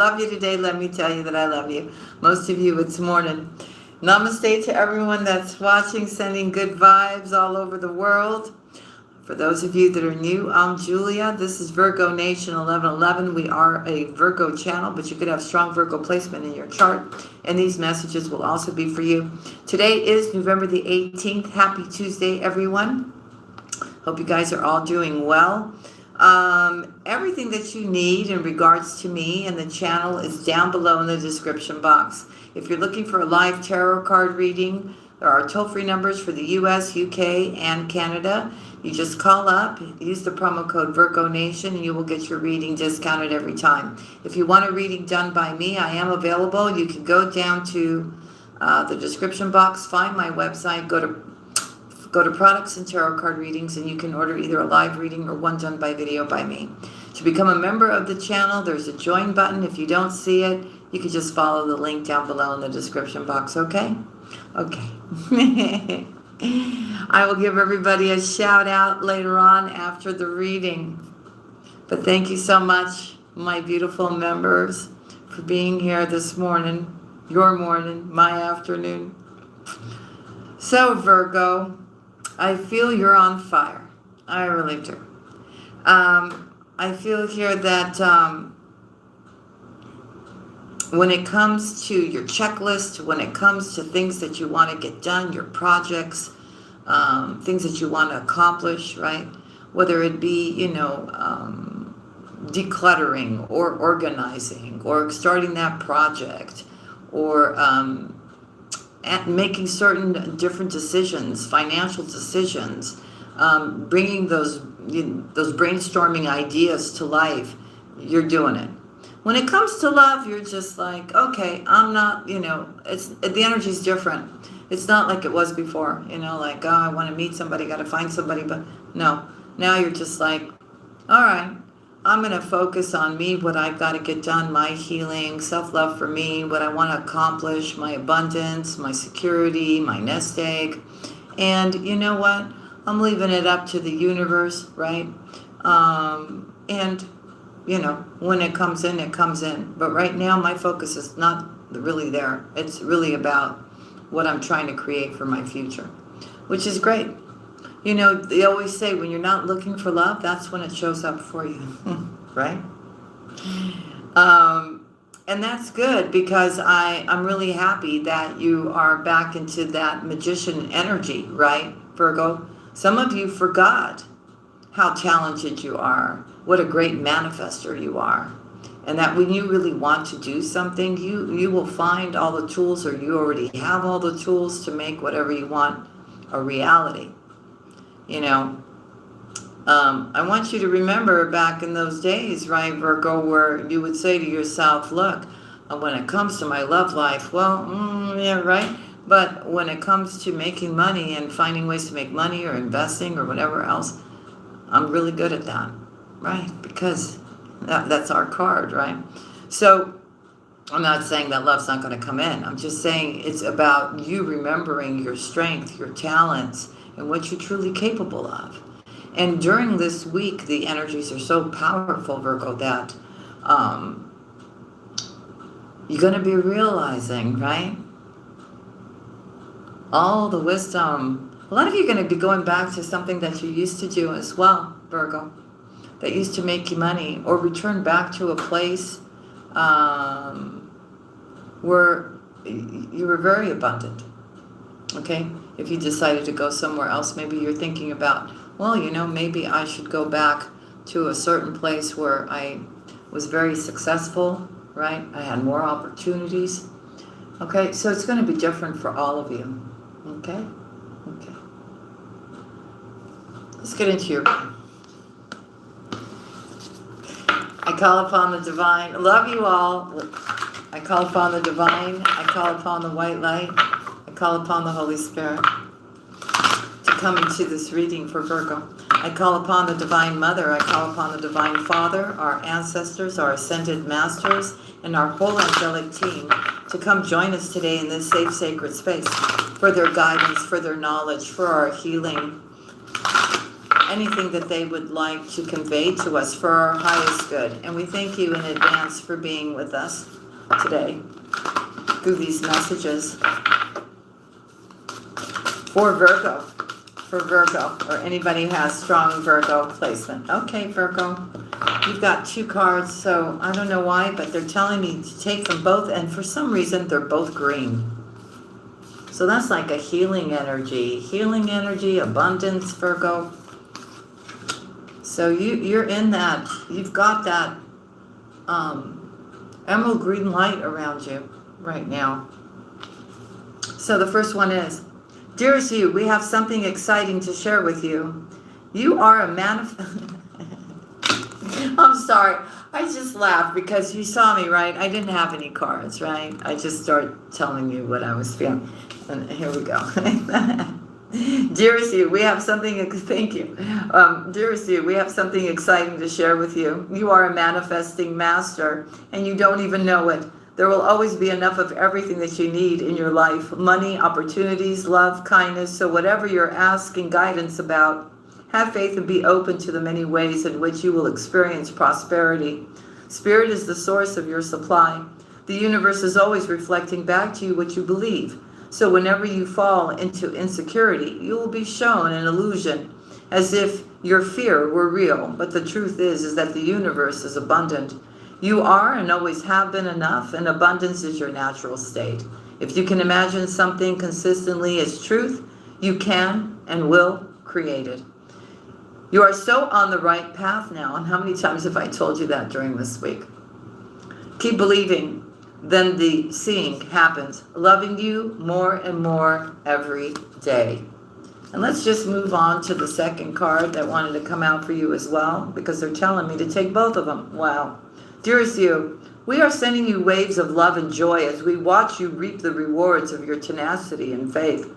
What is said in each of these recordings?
love you today. Let me tell you that I love you. Most of you, it's morning. Namaste to everyone that's watching, sending good vibes all over the world. For those of you that are new, I'm Julia. This is Virgo Nation 1111. We are a Virgo channel, but you could have strong Virgo placement in your chart. And these messages will also be for you. Today is November the 18th. Happy Tuesday, everyone. Hope you guys are all doing well. Everything that you need in regards to me and the channel is down below in the description box. If you're looking for a live tarot card reading, there are toll-free numbers for the US, UK, and Canada. You just call up, use the promo code Virgo Nation, and you will get your reading discounted every time. If you want a reading done by me, I am available. You can go down to the description box, find my website, go to products and tarot card readings, and you can order either a live reading or one done by video by me. To become a member of the channel, there's a join button. If you don't see it, you can just follow the link down below in the description box, okay? Okay. I will give everybody a shout out later on after the reading. But thank you so much, my beautiful members, for being here this morning, your morning, my afternoon. So Virgo, I feel you're on fire. I really do. I feel here that when it comes to your checklist, when it comes to things that you want to get done, your projects, things that you want to accomplish, right? Whether it be, decluttering or organizing or starting that project or making certain different decisions, financial decisions, bringing those brainstorming ideas to life, you're doing it. When it comes to love, you're just like, okay, I'm not, the energy's different. It's not like it was before, like, oh, I want to meet somebody, got to find somebody. But no, now you're just like, all right, I'm going to focus on me, what I've got to get done, my healing, self-love for me, what I want to accomplish, my abundance, my security, my nest egg. And you know what? I'm leaving it up to the universe, right? And when it comes in, it comes in. But right now, my focus is not really there. It's really about what I'm trying to create for my future, which is great. They always say when you're not looking for love, that's when it shows up for you, right? And that's good because I'm really happy that you are back into that magician energy, right, Virgo? Some of you forgot how talented you are, what a great manifester you are. And that when you really want to do something, you will find all the tools, or you already have all the tools to make whatever you want a reality. I want you to remember back in those days, right, Virgo, where you would say to yourself, look, when it comes to my love life, well, yeah, right? But when it comes to making money and finding ways to make money or investing or whatever else, I'm really good at that, right? Because that's our card, right? So I'm not saying that love's not going to come in. I'm just saying it's about you remembering your strength, your talents, and what you're truly capable of. And during this week, the energies are so powerful, Virgo, that you're going to be realizing, right? All the wisdom. A lot of you are going to be going back to something that you used to do as well, Virgo, that used to make you money, or return back to a place where you were very abundant, okay? If you decided to go somewhere else, maybe you're thinking about, well, maybe I should go back to a certain place where I was very successful, right? I had more opportunities. Okay, so it's going to be different for all of you. Okay? Okay. Let's get into your... I call upon the divine. I love you all. I call upon the divine. I call upon the white light. I call upon the Holy Spirit to come into this reading for Virgo. I call upon the Divine Mother. I call upon the Divine Father, our ancestors, our ascended masters, and our whole angelic team to come join us today in this safe, sacred space for their guidance, for their knowledge, for our healing. anything that they would like to convey to us for our highest good. And we thank you in advance for being with us today through these messages. For Virgo, or anybody who has strong Virgo placement. Okay, Virgo, you've got 2 cards, so I don't know why, but they're telling me to take them both, and for some reason, they're both green. So that's like a healing energy, abundance, Virgo. So you're in that, you've got that emerald green light around you right now. So the first one is, dearest you, we have something exciting to share with you. You are a I'm sorry. I just laughed because you saw me, right? I didn't have any cards, right? I just started telling you what I was feeling. And here we go. Dearest you, we have something, thank you. Dearest you, we have something exciting to share with you. You are a manifesting master, and you don't even know it. There will always be enough of everything that you need in your life. Money, opportunities, love, kindness. So whatever you're asking guidance about, have faith and be open to the many ways in which you will experience prosperity. Spirit is the source of your supply. The universe is always reflecting back to you what you believe. So whenever you fall into insecurity, you will be shown an illusion as if your fear were real. But the truth is that the universe is abundant. You are and always have been enough, and abundance is your natural state. If you can imagine something consistently as truth, you can and will create it. You are so on the right path now. And how many times have I told you that during this week? Keep believing. Then the seeing happens. Loving you more and more every day. And let's just move on to the second card that wanted to come out for you as well, because they're telling me to take both of them. Wow. Dearest you, we are sending you waves of love and joy as we watch you reap the rewards of your tenacity and faith.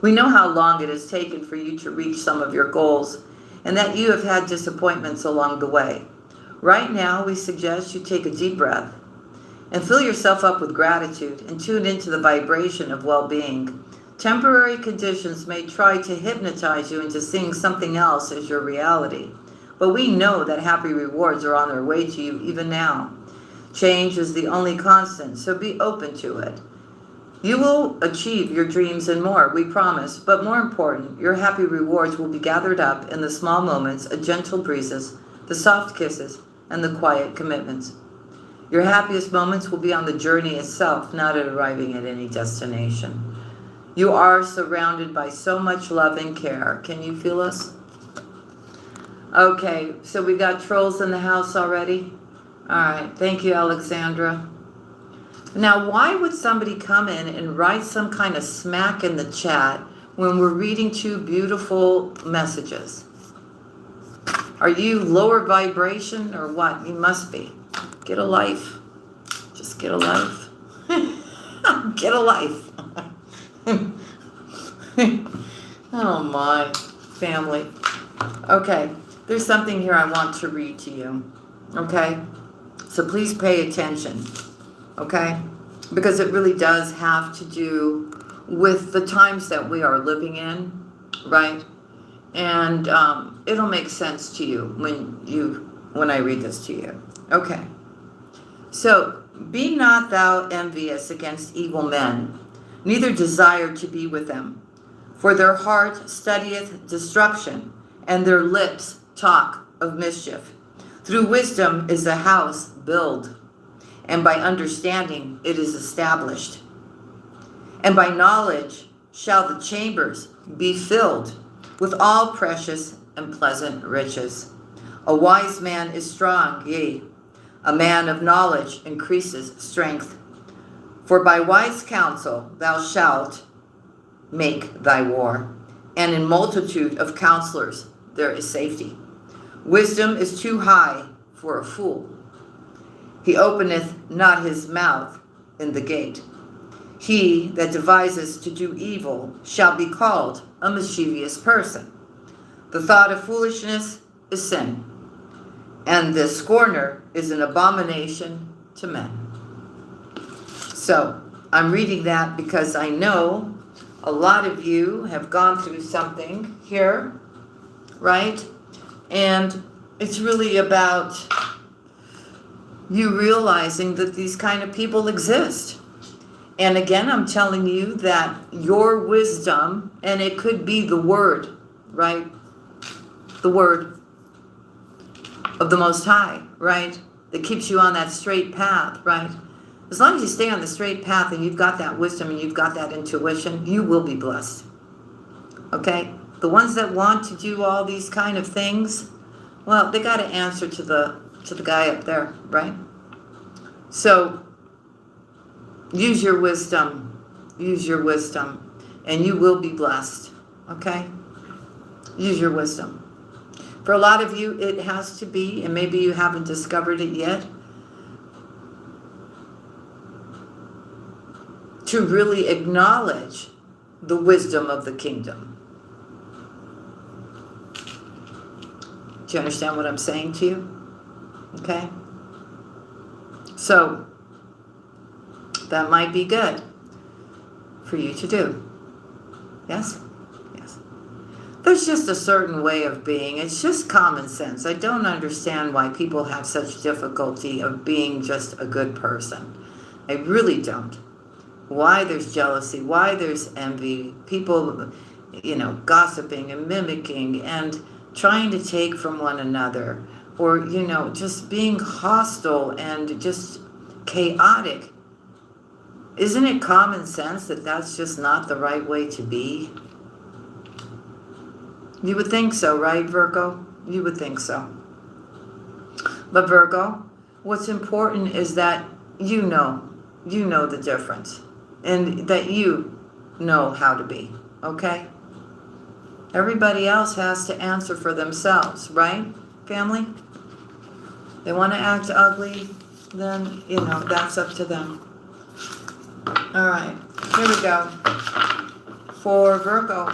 We know how long it has taken for you to reach some of your goals, and that you have had disappointments along the way. Right now, we suggest you take a deep breath and fill yourself up with gratitude and tune into the vibration of well-being. Temporary conditions may try to hypnotize you into seeing something else as your reality, but we know that happy rewards are on their way to you even now. Change is the only constant, so be open to it. You will achieve your dreams and more, we promise, but more important, your happy rewards will be gathered up in the small moments, the gentle breezes, the soft kisses, and the quiet commitments. Your happiest moments will be on the journey itself, not at arriving at any destination. You are surrounded by so much love and care. Can you feel us? Okay, so we got trolls in the house already? All right, thank you, Alexandra. Now, why would somebody come in and write some kind of smack in the chat when we're reading 2 beautiful messages? Are you lower vibration or what? You must be. Get a life. Just get a life. Get a life. Oh my family. Okay, there's something here I want to read to you. Okay? So please pay attention. Okay? Because it really does have to do with the times that we are living in, right? And it'll make sense to you when I read this to you. Okay. So, be not thou envious against evil men, neither desire to be with them. For their heart studieth destruction, and their lips talk of mischief. Through wisdom is the house built, and by understanding it is established. And by knowledge shall the chambers be filled with all precious and pleasant riches. A wise man is strong, yea, a man of knowledge increases strength. For by wise counsel thou shalt make thy war, and in multitude of counselors there is safety. Wisdom is too high for a fool. He openeth not his mouth in the gate. He that devises to do evil shall be called a mischievous person. The thought of foolishness is sin, and the scorner is an abomination to men. So, I'm reading that because I know a lot of you have gone through something here right? And it's really about you realizing that these kind of people exist. And again, I'm telling you that your wisdom, and it could be the word, right? The word of the Most High, right? That keeps you on that straight path, right? As long as you stay on the straight path and you've got that wisdom and you've got that intuition, you will be blessed. Okay? The ones that want to do all these kind of things, well, they got to answer to the guy up there, right? So use your wisdom. Use your wisdom, and you will be blessed. Okay? Use your wisdom. For a lot of you, it has to be, and maybe you haven't discovered it yet, to really acknowledge the wisdom of the kingdom. Do you understand what I'm saying to you? Okay? So, that might be good for you to do. Yes? Yes. There's just a certain way of being. It's just common sense. I don't understand why people have such difficulty of being just a good person. I really don't. Why there's jealousy, why there's envy, people, gossiping and mimicking and trying to take from one another, or, just being hostile and just chaotic. Isn't it common sense that that's just not the right way to be? You would think so, right, Virgo? You would think so. But Virgo, what's important is that you know the difference, and that you know how to be, okay? Everybody else has to answer for themselves, right, family? They want to act ugly, then, that's up to them. All right, here we go. For Virgo.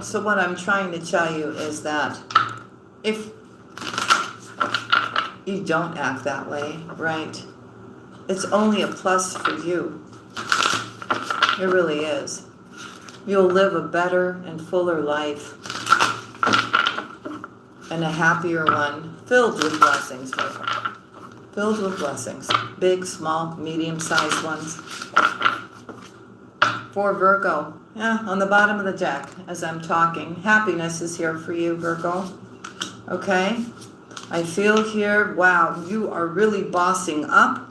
So what I'm trying to tell you is that if you don't act that way, right, it's only a plus for you. It really is. You'll live a better and fuller life, and a happier one, filled with blessings, Virgo. Filled with blessings. Big, small, medium-sized ones. For Virgo, on the bottom of the deck, as I'm talking, happiness is here for you, Virgo. Okay? I feel here, wow, you are really bossing up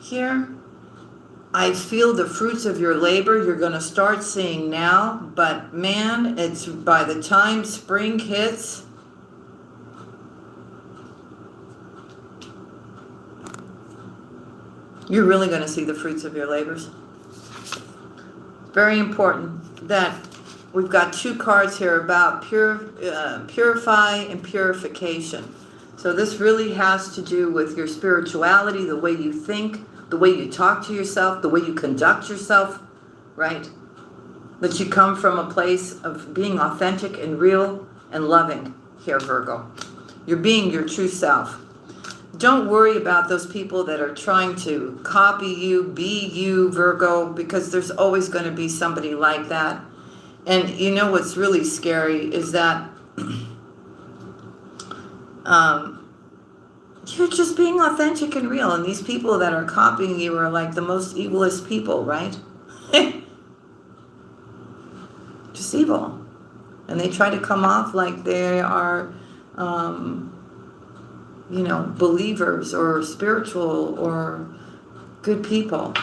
here. I feel the fruits of your labor you're going to start seeing now, but man, it's by the time spring hits, you're really going to see the fruits of your labors. Very important that we've got two cards here about purify and purification. So this really has to do with your spirituality, the way you think, the way you talk to yourself, the way you conduct yourself, right? That you come from a place of being authentic and real and loving here, Virgo. You're being your true self. Don't worry about those people that are trying to copy you, be you, Virgo, because there's always going to be somebody like that. And you know what's really scary is that you're just being authentic and real. And these people that are copying you are like the most evilest people, right? Just evil. And they try to come off like they are... believers or spiritual or good people.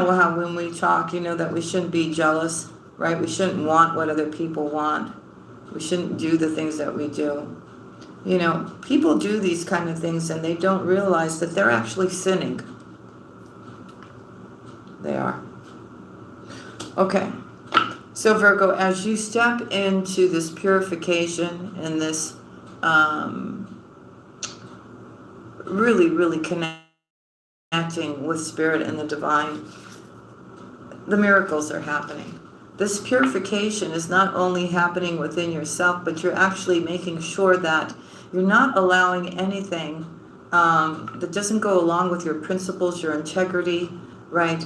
How when we talk, that we shouldn't be jealous, right? We shouldn't want what other people want. We shouldn't do the things that we do. People do these kind of things and they don't realize that they're actually sinning. They are. Okay. So Virgo, as you step into this purification and this really, really connecting with spirit and the divine, the miracles are happening. This purification is not only happening within yourself, but you're actually making sure that you're not allowing anything that doesn't go along with your principles, your integrity, right?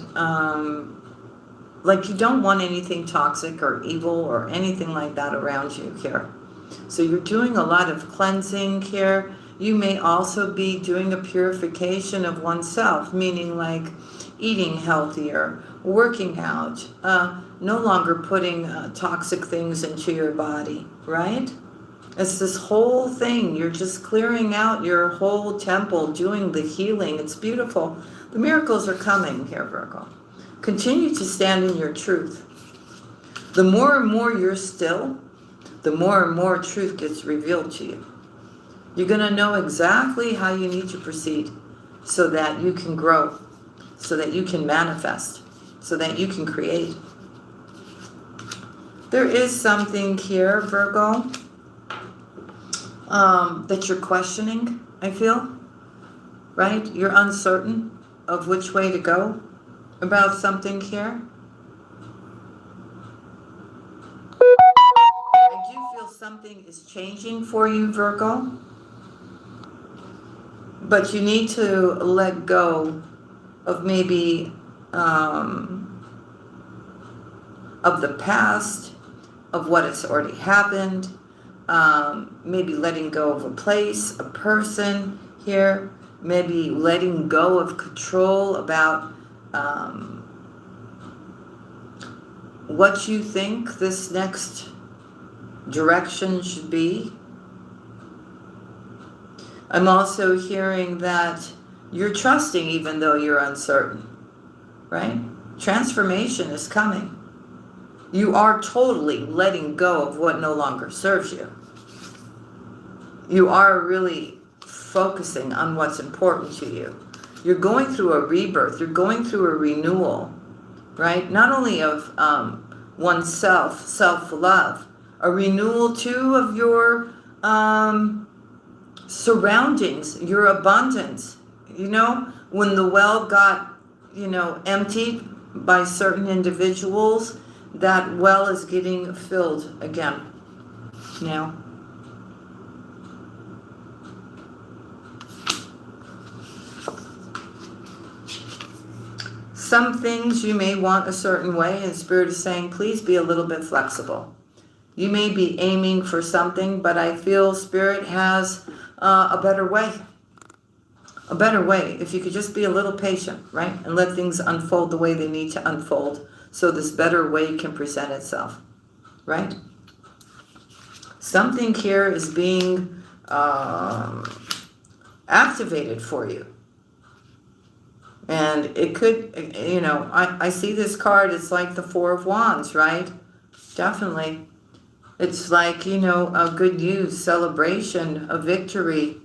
Like you don't want anything toxic or evil or anything like that around you here. So you're doing a lot of cleansing here. You may also be doing a purification of oneself, meaning like eating healthier, working out, no longer putting toxic things into your body, right? It's this whole thing. You're just clearing out your whole temple, doing the healing. It's beautiful. The miracles are coming here, Virgo. Continue to stand in your truth. The more and more you're still, the more and more truth gets revealed to you. You're going to know exactly how you need to proceed so that you can grow, so that you can manifest, so that you can create. There is something here, Virgo, that you're questioning, I feel, right? You're uncertain of which way to go about something here. I do feel something is changing for you, Virgo, but you need to let go of maybe of the past, of what has already happened, maybe letting go of a place, a person here, maybe letting go of control about what you think this next direction should be. I'm also hearing that you're trusting even though you're uncertain, right? Transformation is coming. You are totally letting go of what no longer serves you. You are really focusing on what's important to you. You're going through a rebirth. You're going through a renewal, right? Not only of oneself, self-love, a renewal too of your surroundings, your abundance. You know, when the well got, emptied by certain individuals, that well is getting filled again now. Some things you may want a certain way, and Spirit is saying, please be a little bit flexible. You may be aiming for something, but I feel Spirit has a better way. A better way. If you could just be a little patient, right? And let things unfold the way they need to unfold so this better way can present itself, right? Something here is being activated for you. And it could, I see this card, it's like the Four of Wands, right? Definitely. It's like, a good news, celebration, a victory,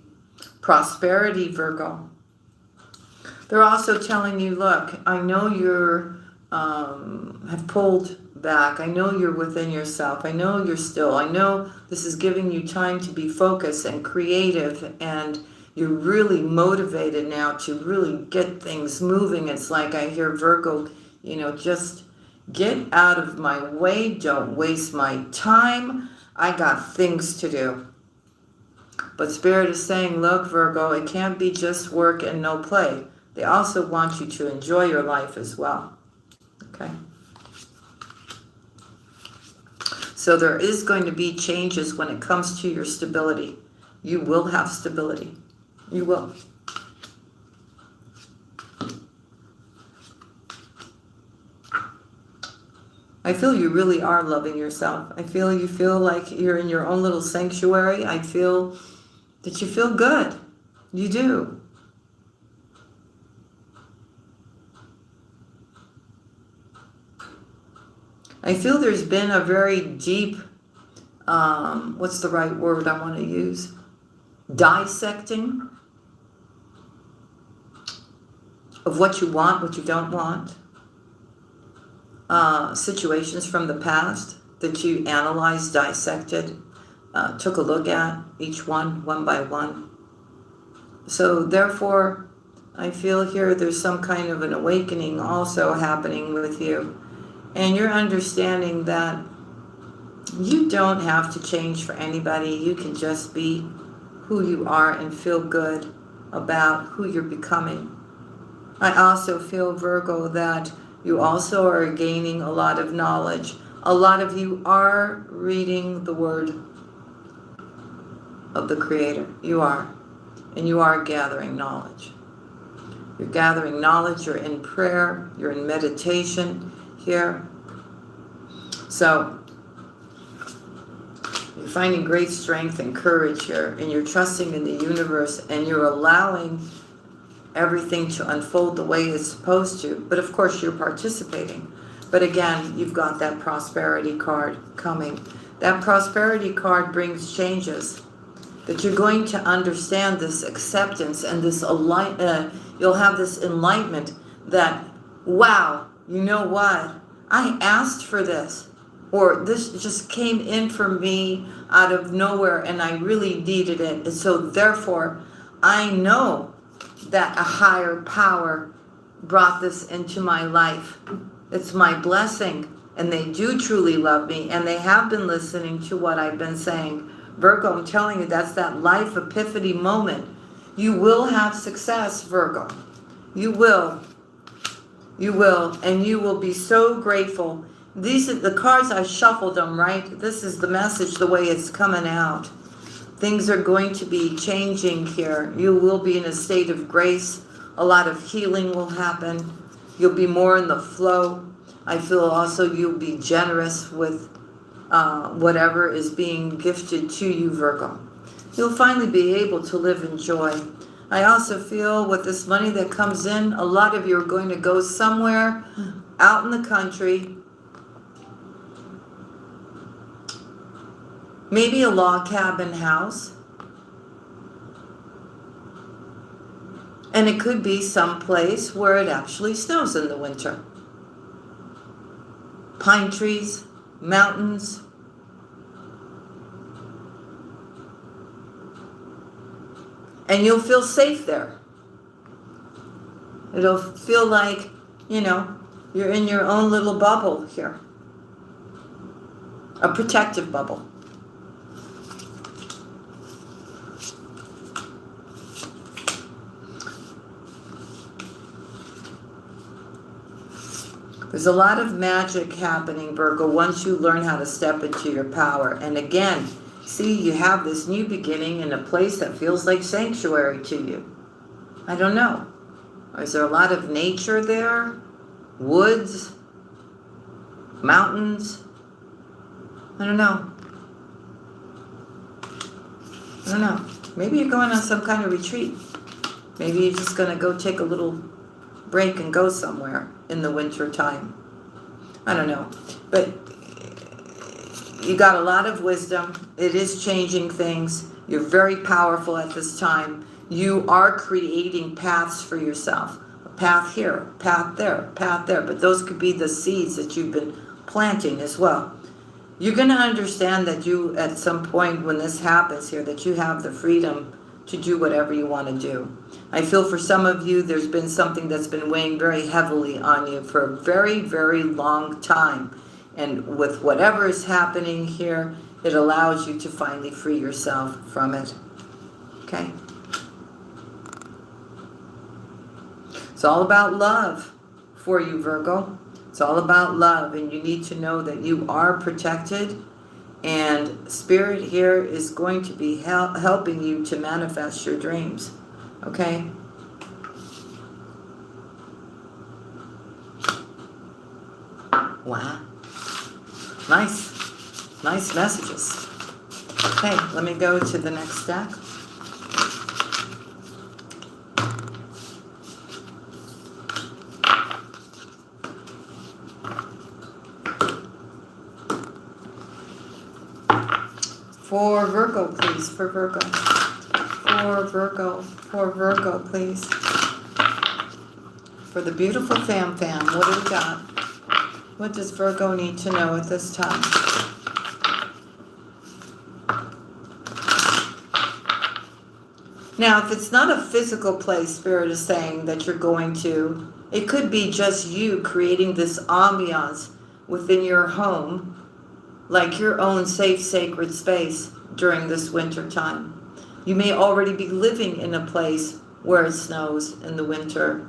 prosperity, Virgo. They're also telling you, look, I know you're, have pulled back. I know you're within yourself. I know you're still. I know this is giving you time to be focused and creative, and you're really motivated now to really get things moving. It's like I hear Virgo, just get out of my way. Don't waste my time. I got things to do. But Spirit is saying, look, Virgo, it can't be just work and no play. They also want you to enjoy your life as well. Okay? So there is going to be changes when it comes to your stability. You will have stability. You will. I feel you really are loving yourself. I feel you feel like you're in your own little sanctuary. I feel that you feel good. You do. I feel there's been a very deep, what's the right word I want to use? Dissecting of what you want, what you don't want. Situations from the past that you analyzed, dissected, took a look at each one by one. So therefore, I feel here there's some kind of an awakening also happening with you. And you're understanding that you don't have to change for anybody. You can just be who you are and feel good about who you're becoming. I also feel, Virgo, that you also are gaining a lot of knowledge. A lot of you are reading the word of the Creator. You are. And you are gathering knowledge. You're gathering knowledge. You're in prayer. You're in meditation here. So you're finding great strength and courage here. And you're trusting in the universe. And you're allowing everything to unfold the way it's supposed to. But of course, you're participating. But again, you've got that prosperity card coming. That prosperity card brings changes. That you're going to understand this acceptance and this you'll have this enlightenment that, wow, you know what? I asked for this. Or this just came in for me out of nowhere and I really needed it. And so therefore, I know that a higher power brought this into my life. It's my blessing. And they do truly love me. And they have been listening to what I've been saying. Virgo, I'm telling you, that's that life epiphany moment. You will have success, Virgo. You will. You will. And you will be so grateful. These are the cards, I shuffled them, right? This is the message, the way it's coming out. Things are going to be changing here. You will be in a state of grace. A lot of healing will happen. You'll be more in the flow. I feel also you'll be generous with whatever is being gifted to you, Virgo. You'll finally be able to live in joy. I also feel with this money that comes in, a lot of you are going to go somewhere out in the country. Maybe a log cabin house. And it could be some place where it actually snows in the winter. Pine trees, mountains. And you'll feel safe there. It'll feel like, you're in your own little bubble here. A protective bubble. There's a lot of magic happening, Virgo, once you learn how to step into your power. And again, see, you have this new beginning in a place that feels like sanctuary to you. I don't know. Is there a lot of nature there? Woods? Mountains? I don't know. I don't know. Maybe you're going on some kind of retreat. Maybe you're just going to go take a little break and go somewhere in the winter time. I don't know. But you got a lot of wisdom. It is changing things. You're very powerful at this time. You are creating paths for yourself. A path here, a path there, a path there. But those could be the seeds that you've been planting as well. You're going to understand that you, at some point when this happens here, that you have the freedom to do whatever you want to do. I feel for some of you, there's been something that's been weighing very heavily on you for a very, very long time. And with whatever is happening here, it allows you to finally free yourself from it. Okay? It's all about love for you, Virgo. It's all about love. And you need to know that you are protected. And Spirit here is going to be helping you to manifest your dreams. Okay? Wow. Nice. Nice messages. Okay, let me go to the next stack. For Virgo, please. For Virgo. For Virgo. For Virgo, please. For the beautiful fam. What do we got? What does Virgo need to know at this time? Now, if it's not a physical place, Spirit is saying that you're going to, it could be just you creating this ambiance within your home, like your own safe, sacred space during this winter time. You may already be living in a place where it snows in the winter.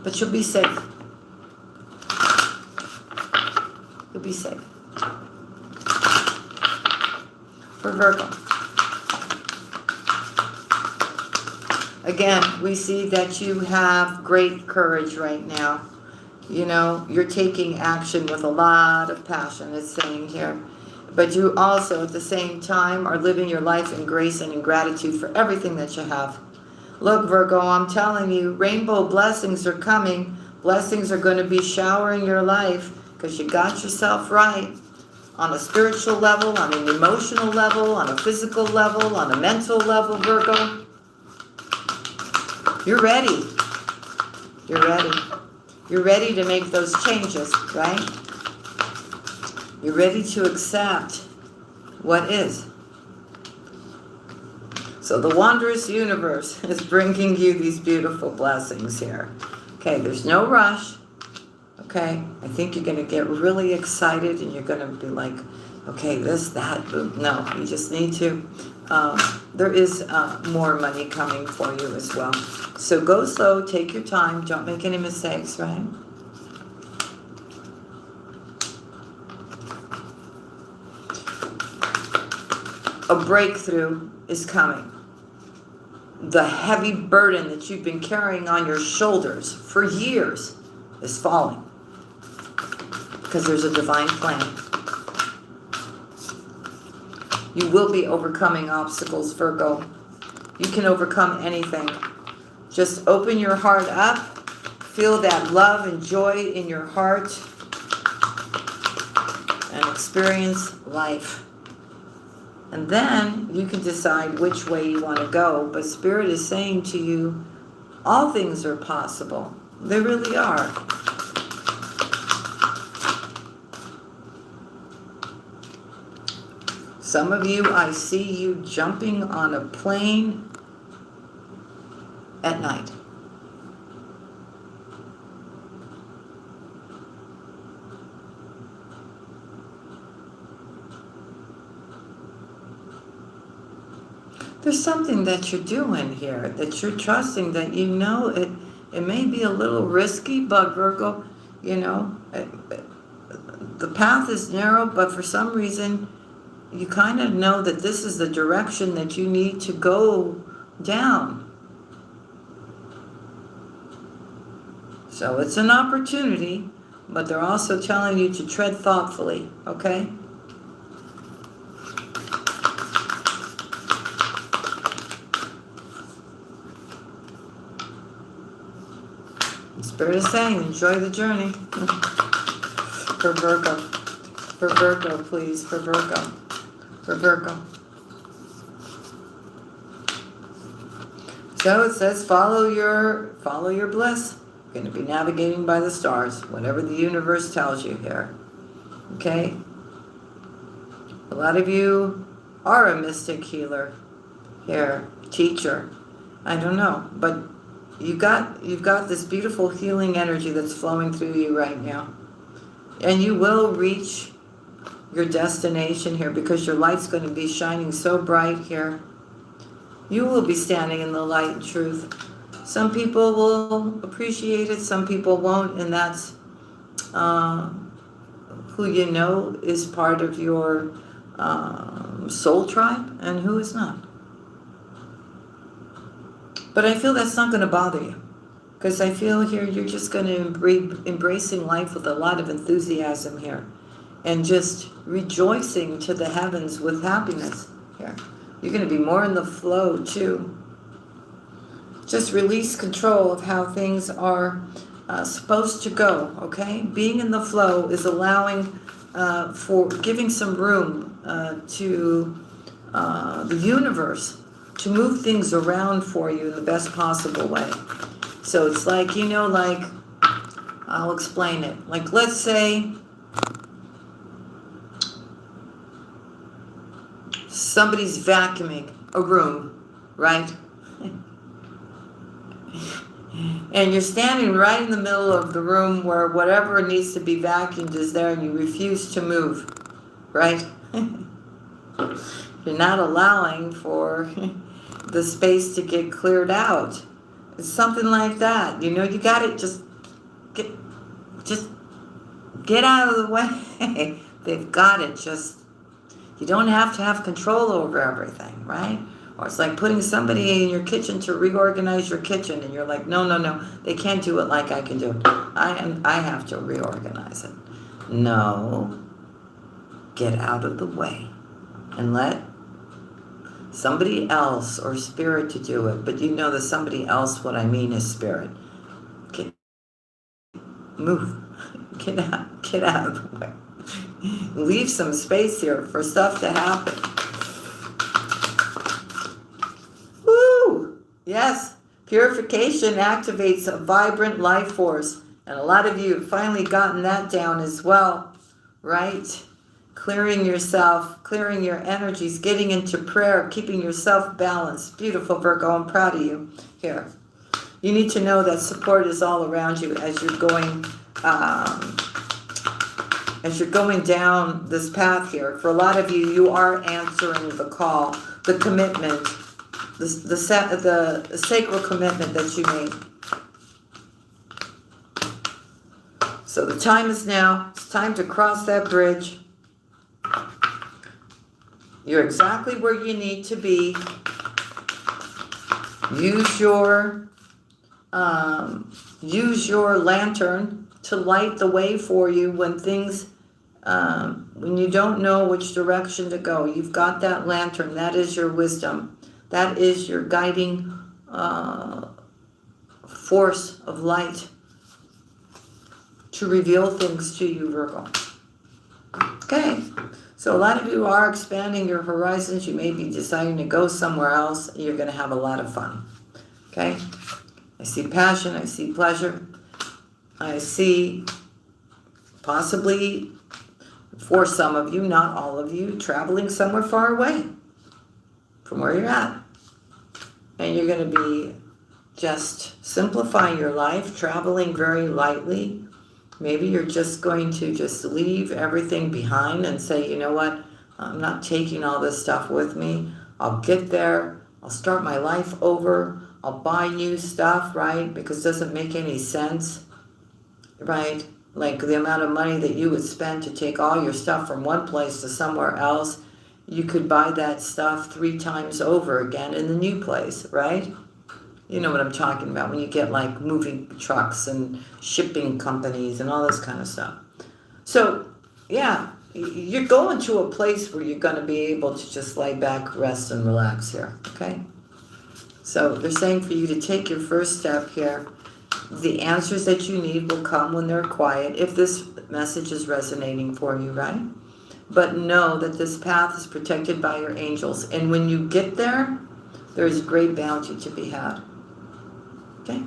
But you'll be safe. You'll be safe. For Virgo. Again, we see that you have great courage right now. You know, you're taking action with a lot of passion, it's saying here. But you also, at the same time, are living your life in grace and in gratitude for everything that you have. Look, Virgo, I'm telling you, rainbow blessings are coming. Blessings are going to be showering your life because you got yourself right on a spiritual level, on an emotional level, on a physical level, on a mental level, Virgo. You're ready. You're ready. You're ready to make those changes, right? You're ready to accept what is. So the wondrous universe is bringing you these beautiful blessings here. Okay, there's no rush. Okay, I think you're going to get really excited and you're going to be like, okay, this, that, boom. No, you just need to. There is more money coming for you as well. So go slow, take your time, don't make any mistakes, right? A breakthrough is coming. The heavy burden that you've been carrying on your shoulders for years is falling. Because there's a divine plan. You will be overcoming obstacles, Virgo. You can overcome anything. Just open your heart up. Feel that love and joy in your heart. And experience life. And then you can decide which way you want to go. But Spirit is saying to you, all things are possible. They really are. Some of you, I see you jumping on a plane at night. There's something that you're doing here, that you're trusting, that you know it may be a little risky, but Virgo, you know, the path is narrow, but for some reason, you kind of know that this is the direction that you need to go down. So it's an opportunity, but they're also telling you to tread thoughtfully, okay? Spirit is saying, enjoy the journey. For Virgo. For Virgo, please. For Virgo. For Virgo. So it says, follow your bliss. You're going to be navigating by the stars, whatever the universe tells you here. Okay? A lot of you are a mystic healer here, teacher. I don't know, but you've got this beautiful healing energy that's flowing through you right now. And you will reach your destination here because your light's going to be shining so bright here. You will be standing in the light and truth. Some people will appreciate it, some people won't, and that's who you know is part of your soul tribe and who is not. But I feel that's not going to bother you. Because I feel here you're just going to be embracing life with a lot of enthusiasm here. And just rejoicing to the heavens with happiness here. You're going to be more in the flow too. Just release control of how things are supposed to go, okay? Being in the flow is allowing for giving some room to the universe to move things around for you in the best possible way. So it's like, you know, like, I'll explain it. Like, let's say somebody's vacuuming a room, right? And you're standing right in the middle of the room where whatever needs to be vacuumed is there and you refuse to move, right? You're not allowing for the space to get cleared out. It's something like that. You know, you got it. Just get out of the way. They've got it. Just, you don't have to have control over everything, right? Or it's like putting somebody in your kitchen to reorganize your kitchen, and you're like, no, they can't do it like I can do it. I have to reorganize it. No, get out of the way and let somebody else or spirit to do it. But you know that somebody else, what I mean is spirit. Move. Get out of the way. Leave some space here for stuff to happen. Woo! Yes, purification activates a vibrant life force. And a lot of you have finally gotten that down as well, right? Clearing yourself, clearing your energies, getting into prayer, keeping yourself balanced. Beautiful, Virgo. I'm proud of you here. You need to know that support is all around you as you're going down this path here. For a lot of you, you are answering the call, the commitment, the sacred commitment that you made. So the time is now. It's time to cross that bridge. You're exactly where you need to be. Use your lantern to light the way for you when things, when you don't know which direction to go. You've got that lantern. That is your wisdom. That is your guiding force of light to reveal things to you, Virgo. Okay. So a lot of you are expanding your horizons. You may be deciding to go somewhere else. You're going to have a lot of fun. Okay? I see passion. I see pleasure. I see possibly, for some of you, not all of you, traveling somewhere far away from where you're at. And you're going to be just simplifying your life, traveling very lightly. Maybe you're just going to just leave everything behind and say, you know what, I'm not taking all this stuff with me. I'll get there. I'll start my life over. I'll buy new stuff, right? Because it doesn't make any sense, right? Like the amount of money that you would spend to take all your stuff from one place to somewhere else, you could buy that stuff 3 times over again in the new place, right? You know what I'm talking about when you get like moving trucks and shipping companies and all this kind of stuff. So, yeah, you're going to a place where you're going to be able to just lay back, rest, and relax here, okay? So they're saying for you to take your first step here. The answers that you need will come when they're quiet, if this message is resonating for you, right? But know that this path is protected by your angels. And when you get there, there is great bounty to be had. Okay?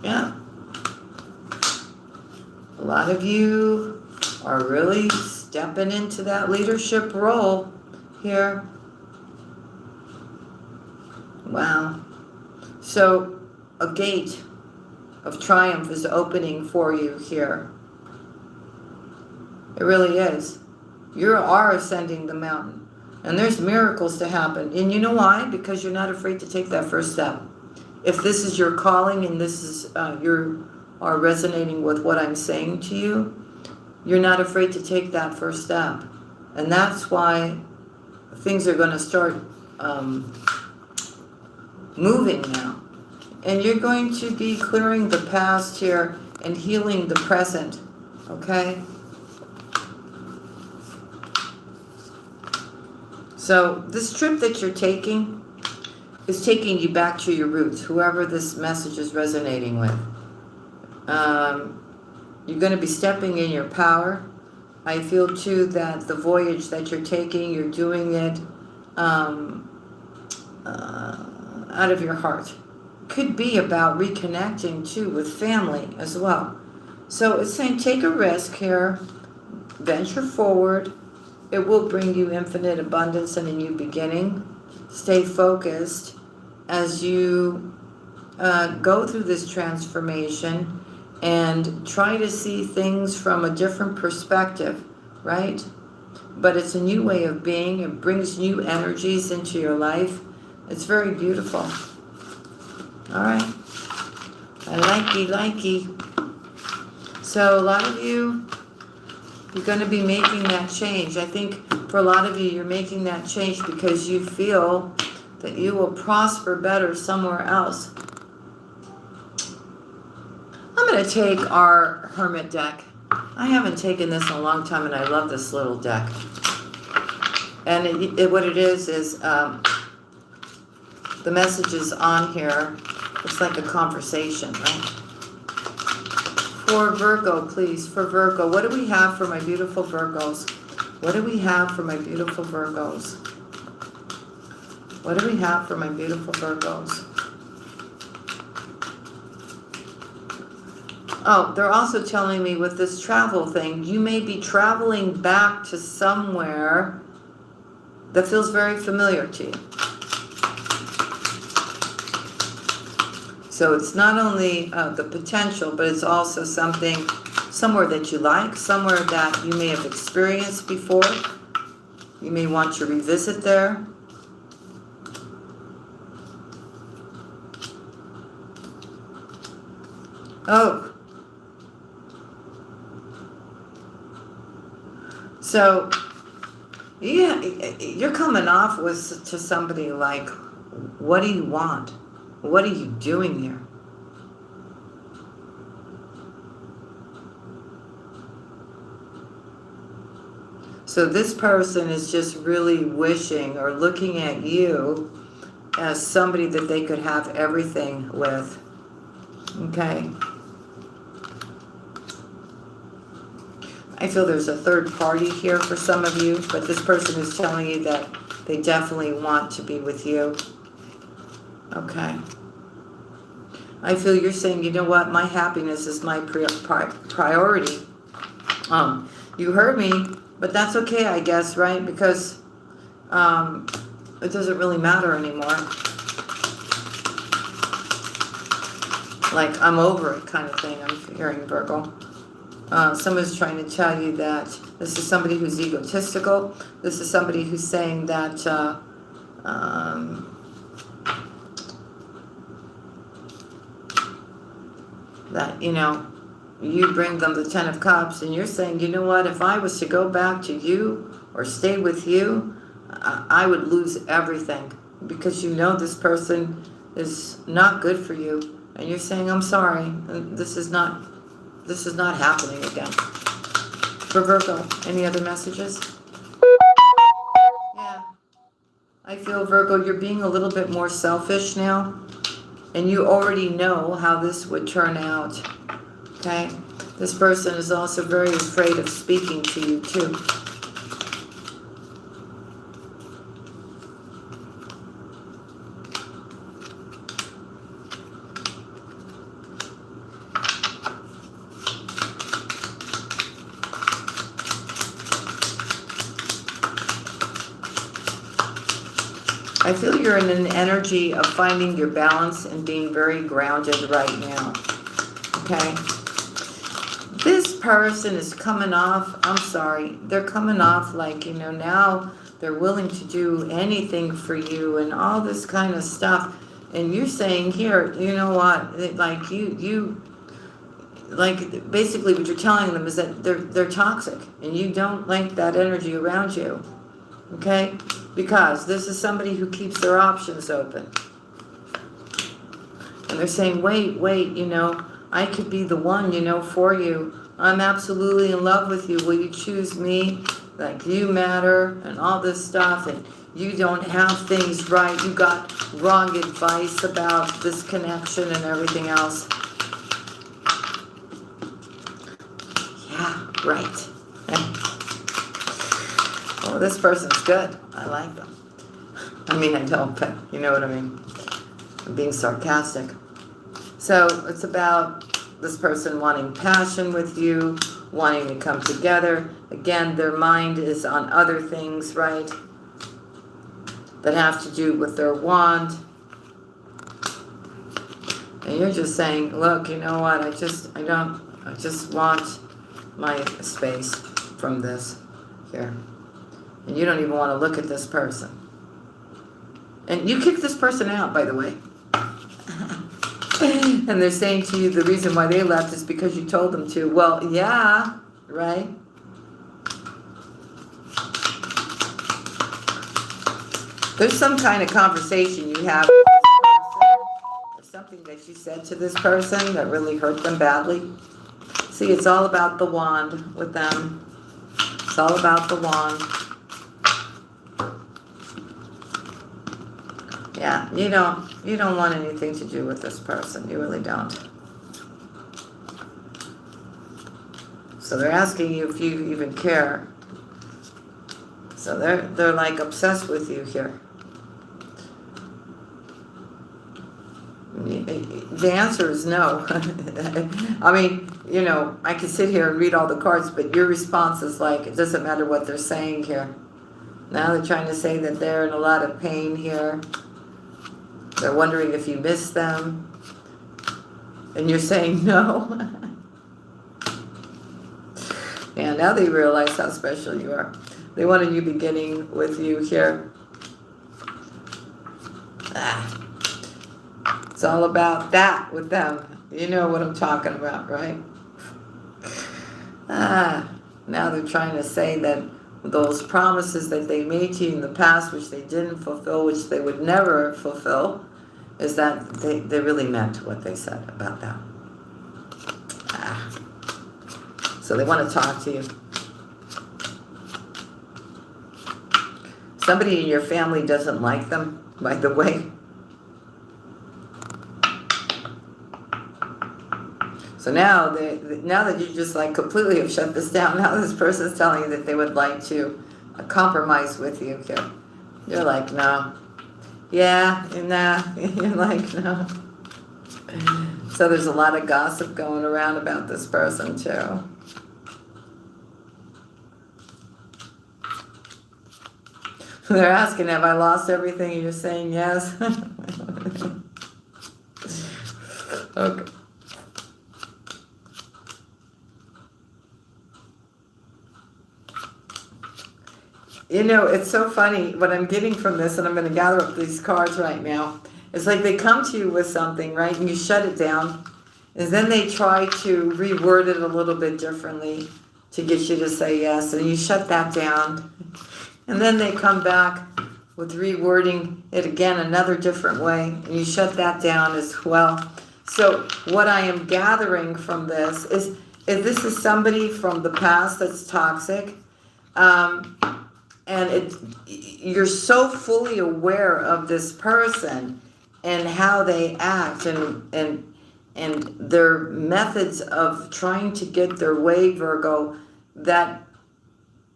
Yeah. A lot of you are really stepping into that leadership role here. Wow. So a gate of triumph is opening for you here. It really is. You are ascending the mountain. And there's miracles to happen. And you know why? Because you're not afraid to take that first step. If this is your calling and this is you are resonating with what I'm saying to you, you're not afraid to take that first step. And that's why things are going to start moving now. And you're going to be clearing the past here and healing the present. Okay? So this trip that you're taking is taking you back to your roots, whoever this message is resonating with. You're going to be stepping in your power. I feel too that the voyage that you're taking, you're doing it out of your heart. Could be about reconnecting too with family as well. So it's saying take a risk here, venture forward. It will bring you infinite abundance and a new beginning. Stay focused as you go through this transformation and try to see things from a different perspective, right? but it's a new way of being. It brings new energies into your life. It's very beautiful. All right. I likey. So a lot of you, you're going to be making that change. I think for a lot of you, you're making that change because you feel that you will prosper better somewhere else. I'm going to take our Hermit deck. I haven't taken this in a long time, and I love this little deck. And what it is the messages on here, it's like a conversation, right? For Virgo, please, for Virgo. What do we have for my beautiful Virgos? What do we have for my beautiful Virgos? What do we have for my beautiful Virgos? Oh, they're also telling me with this travel thing, you may be traveling back to somewhere that feels very familiar to you. So it's not only the potential, but it's also somewhere that you like, somewhere that you may have experienced before. You may want to revisit there. Oh. So, yeah, you're coming off to somebody like, what do you want? What are you doing here? So this person is just really wishing or looking at you as somebody that they could have everything with. Okay? I feel there's a third party here for some of you, but this person is telling you that they definitely want to be with you. Okay. I feel you're saying, you know what, my happiness is my priority. You heard me, but that's okay, I guess, right? Because it doesn't really matter anymore. Like, I'm over it kind of thing, I'm hearing, Virgo. Someone's trying to tell you that this is somebody who's egotistical. This is somebody who's saying that that, you know, you bring them the Ten of Cups, and you're saying, you know what, if I was to go back to you or stay with you, I would lose everything, because you know this person is not good for you, and you're saying, I'm sorry, this is not happening again. For Virgo, any other messages? Yeah. I feel, Virgo, you're being a little bit more selfish now, and you already know how this would turn out. Okay? This person is also very afraid of speaking to you, too. I feel you're in an energy of finding your balance and being very grounded right now. Okay? This person is coming off, I'm sorry, they're coming off like, you know, now they're willing to do anything for you and all this kind of stuff. And you're saying here, you know what, like like basically what you're telling them is that they're toxic and you don't like that energy around you. Okay? Because this is somebody who keeps their options open. And they're saying, wait, you know, I could be the one, you know, for you. I'm absolutely in love with you. Will you choose me? Like, you matter and all this stuff. And you don't have things right. You got wrong advice about this connection and everything else. Yeah, right. Oh, this person's good. I like them. I mean, I don't, but you know what I mean. I'm being sarcastic. So it's about this person wanting passion with you, wanting to come together. Again, their mind is on other things, right? That have to do with their wand. And you're just saying, look, you know what? I just want my space from this here. And you don't even want to look at this person. And you kicked this person out, by the way. And they're saying to you the reason why they left is because you told them to. Well, yeah, right? There's some kind of conversation you have with this person, or something that you said to this person that really hurt them badly. See, it's all about the wand with them. It's all about the wand. Yeah, you don't want anything to do with this person. You really don't. So they're asking you if you even care. So they're like obsessed with you here. The answer is no. I mean, I can sit here and read all the cards, but your response is like, it doesn't matter what they're saying here. Now they're trying to say that they're in a lot of pain here. They're wondering if you miss them. And you're saying no. And now they realize how special you are. They want a new beginning with you here. It's all about that with them. You know what I'm talking about, right? Now they're trying to say that those promises that they made to you in the past, which they didn't fulfill, which they would never fulfill, is that they really meant what they said about that. So they want to talk to you. Somebody in your family doesn't like them, by the way. So now that you just like completely have shut this down, now this person's telling you that they would like to compromise with you here. You're like, no. Yeah, nah. You're like, no. So there's a lot of gossip going around about this person too. They're asking, have I lost everything? And you're saying yes. Okay. It's so funny what I'm getting from this, and I'm going to gather up these cards right now. It's like they come to you with something, right? And you shut it down. And then they try to reword it a little bit differently to get you to say yes. And you shut that down. And then they come back with rewording it again another different way. And you shut that down as well. So what I am gathering from this is if this is somebody from the past that's toxic, and you're so fully aware of this person and how they act and their methods of trying to get their way, Virgo, that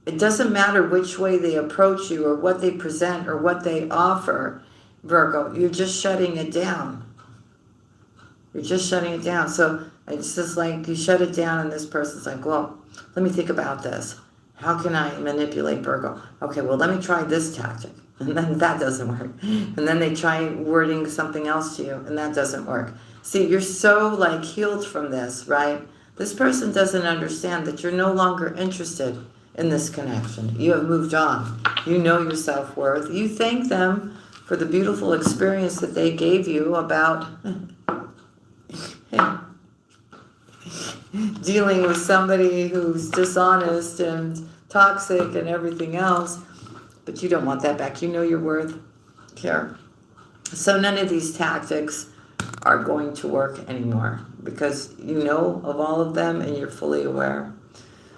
it doesn't matter which way they approach you or what they present or what they offer, Virgo, you're just shutting it down. You're just shutting it down. So it's just like you shut it down and this person's like, well, let me think about this. How can I manipulate Virgo? Okay, well, let me try this tactic. And then that doesn't work. And then they try wording something else to you, and that doesn't work. See, you're so like healed from this, right? This person doesn't understand that you're no longer interested in this connection. You have moved on. You know your self-worth. You thank them for the beautiful experience that they gave you about dealing with somebody who's dishonest and toxic and everything else, but you don't want that back. You know your worth here. So none of these tactics are going to work anymore because you know of all of them and you're fully aware.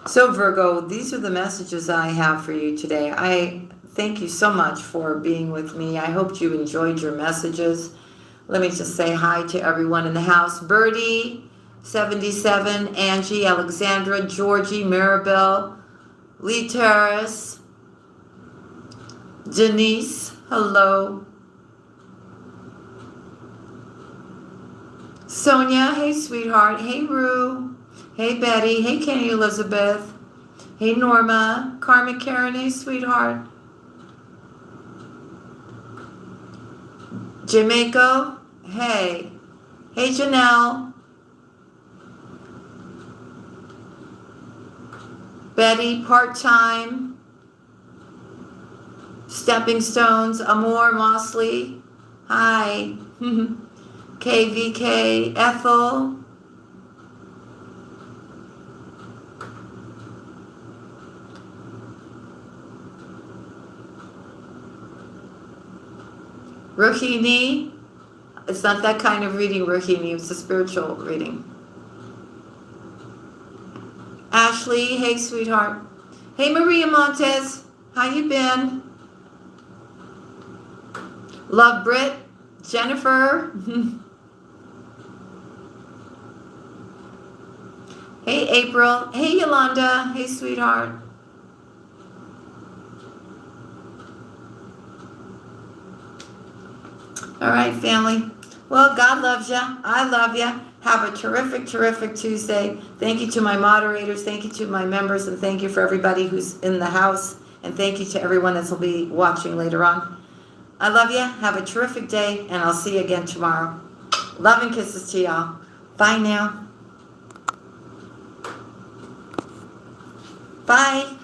So Virgo, these are the messages I have for you today. I thank you so much for being with me. I hope you enjoyed your messages. Let me just say hi to everyone in the house. Birdie, 77, Angie, Alexandra, Georgie, Maribel, Lee Terrace, Denise, hello. Sonia, hey sweetheart. Hey Rue. Hey Betty. Hey Kenny Elizabeth. Hey Norma. Karma Karen, hey sweetheart. Jamaica, hey. Hey Janelle. Betty, part-time. Stepping Stones, Amor Mosley. Hi. KVK, Ethel. Rohini. It's not that kind of reading, Rohini. It's a spiritual reading. Ashley, hey sweetheart. Hey Maria Montes, how you been? Love Brit, Jennifer. Hey April, hey Yolanda, hey sweetheart. All right, family. Well, God loves you. I love you. Have a terrific, terrific Tuesday. Thank you to my moderators. Thank you to my members. And thank you for everybody who's in the house. And thank you to everyone that will be watching later on. I love you. Have a terrific day. And I'll see you again tomorrow. Love and kisses to y'all. Bye now. Bye.